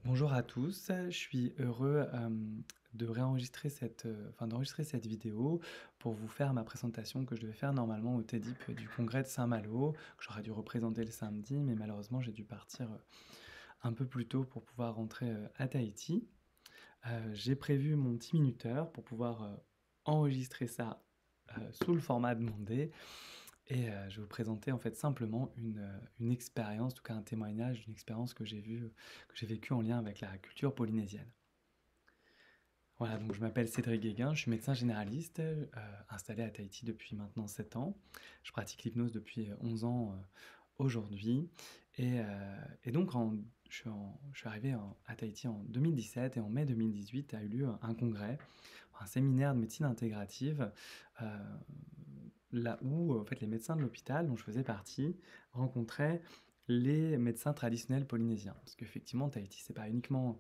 Bonjour à tous, je suis heureux, de réenregistrer d'enregistrer cette vidéo pour vous faire ma présentation que je devais faire normalement au TEDIP du congrès de Saint-Malo, que j'aurais dû représenter le samedi, mais malheureusement j'ai dû partir, un peu plus tôt pour pouvoir rentrer, à Tahiti. J'ai prévu mon 10 minuteur pour pouvoir, enregistrer ça, sous le format demandé et je vais vous présenter en fait simplement une expérience, en tout cas un témoignage d'une expérience que j'ai vécue en lien avec la culture polynésienne. Voilà, donc je m'appelle Cédric Guéguin, je suis médecin généraliste, installé à Tahiti depuis maintenant 7 ans. Je pratique l'hypnose depuis 11 ans aujourd'hui. Et, donc je suis arrivé à Tahiti en 2017 et en mai 2018 a eu lieu un congrès, un séminaire de médecine intégrative, euh, là où en fait, les médecins de l'hôpital dont je faisais partie rencontraient les médecins traditionnels polynésiens. Parce qu'effectivement, Tahiti, c'est pas uniquement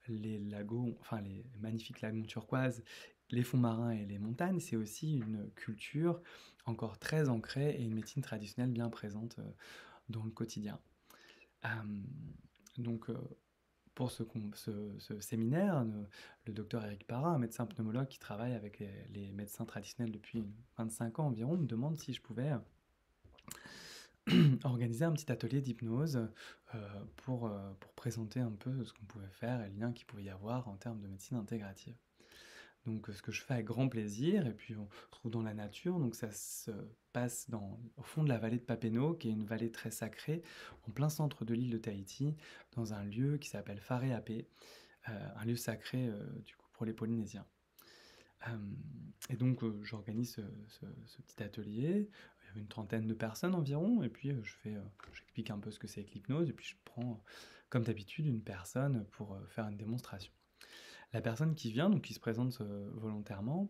les lagons, enfin les magnifiques lagons turquoises, les fonds marins et les montagnes, c'est aussi une culture encore très ancrée et une médecine traditionnelle bien présente dans le quotidien. Euh, donc, pour ce séminaire, le docteur Eric Parra, un médecin pneumologue qui travaille avec les médecins traditionnels depuis 25 ans environ, me demande si je pouvais organiser un petit atelier d'hypnose pour présenter un peu ce qu'on pouvait faire et le lien qu'il pouvait y avoir en termes de médecine intégrative. Donc ce que je fais avec grand plaisir, et puis on se trouve dans la nature, donc ça se passe au fond de la vallée de Papenno, qui est une vallée très sacrée, en plein centre de l'île de Tahiti, dans un lieu qui s'appelle Fareapé, un lieu sacré du coup pour les Polynésiens. Et donc j'organise ce petit atelier, il y avait une trentaine de personnes environ, et puis j'explique un peu ce que c'est que l'hypnose, et puis je prends comme d'habitude une personne pour faire une démonstration. La personne qui vient, donc qui se présente volontairement,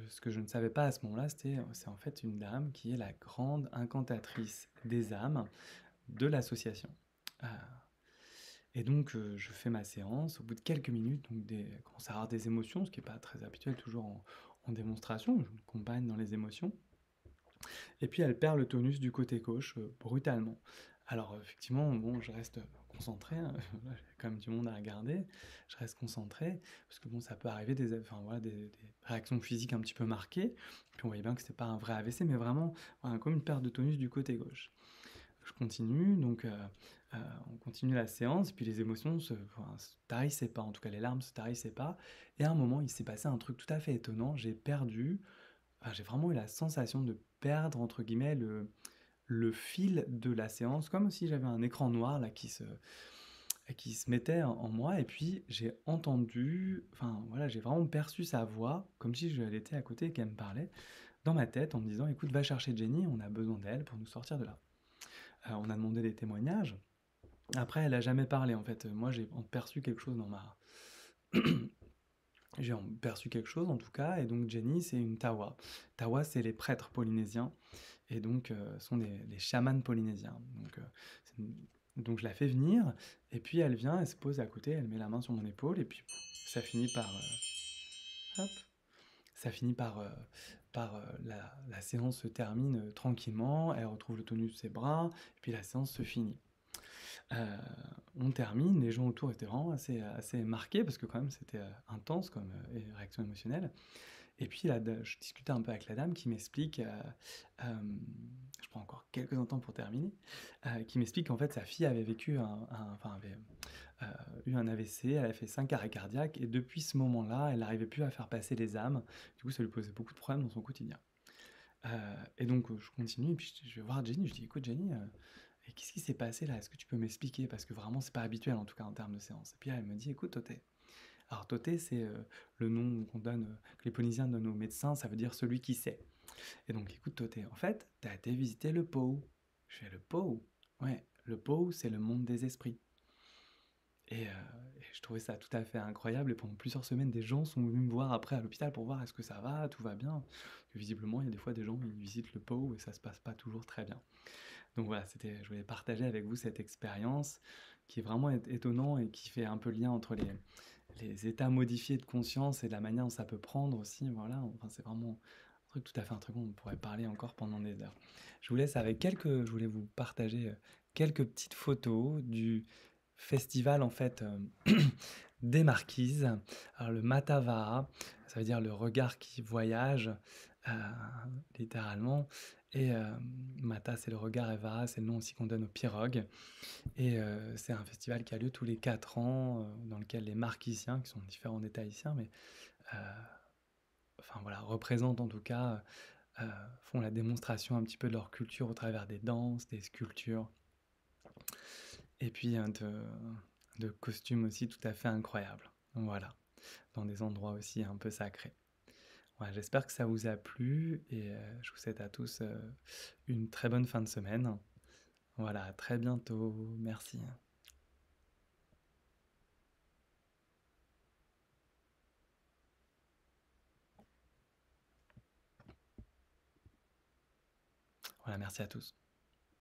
ce que je ne savais pas à ce moment-là, c'est en fait une dame qui est la grande incantatrice des âmes de l'association. Euh, et donc je fais ma séance, au bout de quelques minutes, donc commence à avoir des émotions, ce qui n'est pas très habituel toujours en démonstration, je m'accompagne dans les émotions. Et puis elle perd le tonus du côté gauche brutalement. Alors effectivement, bon, je reste concentré, hein, j'ai quand même du monde à regarder, je reste concentré, parce que bon, ça peut arriver enfin, voilà, des réactions physiques un petit peu marquées, puis on voyait bien que c'était pas un vrai AVC, mais vraiment voilà, comme une perte de tonus du côté gauche. Je continue, donc on continue la séance, puis les émotions se tarissaient pas, en tout cas les larmes se tarissaient pas, et à un moment, il s'est passé un truc tout à fait étonnant, j'ai vraiment eu la sensation de perdre, entre guillemets, le fil de la séance, comme si j'avais un écran noir là qui se mettait en moi, et puis j'ai entendu, enfin voilà, j'ai vraiment perçu sa voix, comme si elle était à côté et qu'elle me parlait, dans ma tête, en me disant, écoute, va chercher Jenny, on a besoin d'elle pour nous sortir de là. On a demandé des témoignages. Après, elle a jamais parlé, en fait. Moi, j'ai perçu quelque chose dans ma... J'ai perçu quelque chose, en tout cas, et donc Jenny, c'est une tawa. Tawa, c'est les prêtres polynésiens, et donc sont les chamans polynésiens. Donc je la fais venir, et puis elle vient, elle se pose à côté, elle met la main sur mon épaule, et puis ça finit hop, ça finit par la séance se termine tranquillement, elle retrouve le tonus de ses bras, et puis la séance se finit. Euh, on termine, les gens autour étaient vraiment assez marqués, parce que quand même c'était intense comme réaction émotionnelle. Et puis là, je discutais un peu avec la dame qui m'explique, je prends encore quelques instants pour terminer, qui m'explique qu'en fait sa fille avait vécu enfin avait eu un AVC, elle a fait 5 arrêts cardiaques, et depuis ce moment-là, elle n'arrivait plus à faire passer les âmes. Du coup, ça lui posait beaucoup de problèmes dans son quotidien. Et donc, je continue, et puis je vais voir Jenny, je dis, écoute Jenny, et qu'est-ce qui s'est passé là? Est-ce que tu peux m'expliquer? Parce que vraiment, c'est pas habituel en tout cas en termes de séance. Et puis elle me dit, écoute Toté, alors Toté, c'est le nom qu'on donne, que les Polynésiens donnent aux médecins, ça veut dire celui qui sait. Et donc écoute Toté, en fait, t'as été visiter le POU. Je fais le POU? Ouais, le POU, c'est le monde des esprits. Et je trouvais ça tout à fait incroyable, et pendant plusieurs semaines, des gens sont venus me voir après à l'hôpital pour voir est-ce que ça va, tout va bien. Parce que visiblement, il y a des fois des gens qui visitent le POU et ça se passe pas toujours très bien. Donc voilà, je voulais partager avec vous cette expérience qui est vraiment étonnant et qui fait un peu lien entre les états modifiés de conscience et la manière dont ça peut prendre aussi. Voilà, enfin, c'est vraiment un truc tout à fait un truc dont on pourrait parler encore pendant des heures. Je voulais vous partager quelques petites photos festival en fait, des marquises. Alors le Matava, ça veut dire le regard qui voyage, heu, littéralement et Mata c'est le regard et Vara c'est le nom aussi qu'on donne aux pirogues et c'est un festival qui a lieu tous les 4 ans, dans lequel les marquisiens, qui sont différents des tahitiens, mais heu, enfin voilà, représentent en tout cas, font la démonstration un petit peu de leur culture au travers des danses, des sculptures et puis, de costumes aussi tout à fait incroyables. Voilà, dans des endroits aussi un peu sacrés. Ouais, j'espère que ça vous a plu et je vous souhaite à tous, une très bonne fin de semaine. Voilà, à très bientôt. Merci. Voilà, merci à tous.